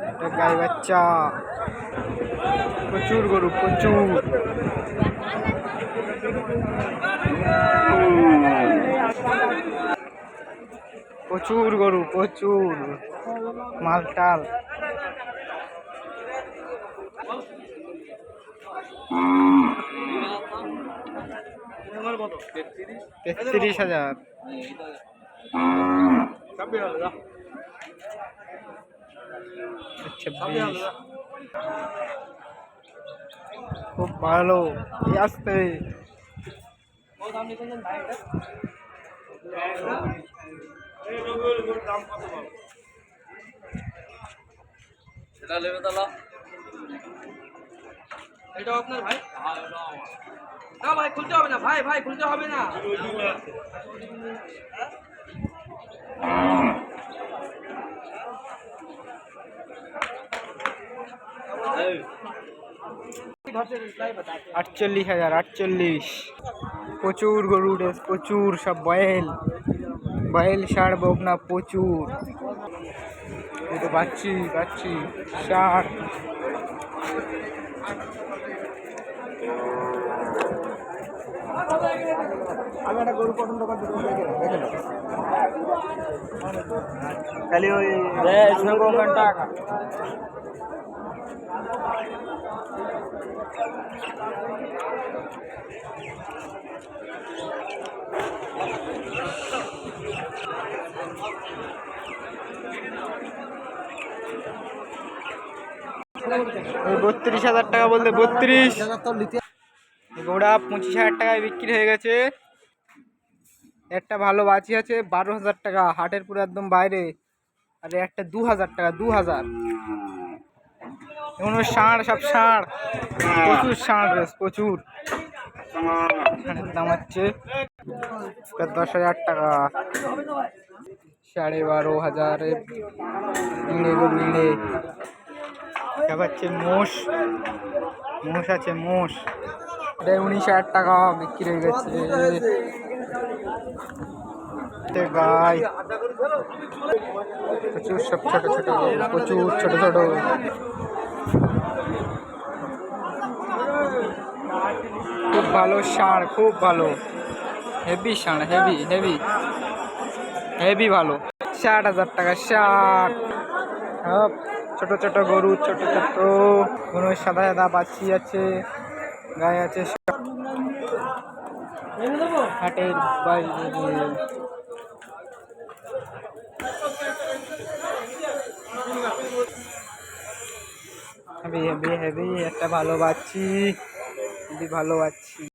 একটা গাই বাচ্চা, প্রচুর গরু, প্রচুর। প্রচুর গরু, প্রচুর মালটাল। তেত্রিশ হাজার। খুব ভালো, আসতে এটা আপনার ভাই? না ভাই খুলতে হবে না, ভাই ভাই খুলতে হবে না। আটচল্লিশ হাজার, 48। প্রচুর গরু উঠে, প্রচুর সব বয়েল, বয়েল ষাঁড় বকনা প্রচুর। এই তো বাচ্চি বাচ্চি ষাঁড়। আমি একটা গরু পছন্দ করতে দেখে নো খালি ওই টাকা। ওই 32,000 টাকা বলতে 32 ঘোড়া 25,000 টাকায় বিক্রি হয়ে গেছে। একটা ভালো বাছি আছে 12,000 টাকা, হাটের পুরো একদম বাইরে। আর একটা 2,000 টাকা, 2,000। এগুলো ষাঁড়, সব ষাঁড়, প্রচুর ষাঁড় রয়েছে, প্রচুর। দাম হচ্ছে 10,000 টাকা, 12,500। ইঁড়ে গরু, ইঁড়ে। হচ্ছে মোষ, মোষ আছে, মোষ। এটা 19,000 টাকা বিক্রি হয়ে গেছে। গাই প্রচুর, সব ছোট ছোট, প্রচুর ছোট ছোট। খুব ভালো ষাঁড়, খুব ভালো, হেভি ষাঁড়, হেভি হেভি হেভি ভালো। 60,000 টাকা, 60। সব ছোট ছোট গরু, ছোট ছোট কোনো সাদা সাদা বাচ্চি আছে, গায়ে আছে। হাটের বাইরে হেভি হেভি হেভি একটা ভালো বাচ্চি, হেভি ভালো বাচ্চি।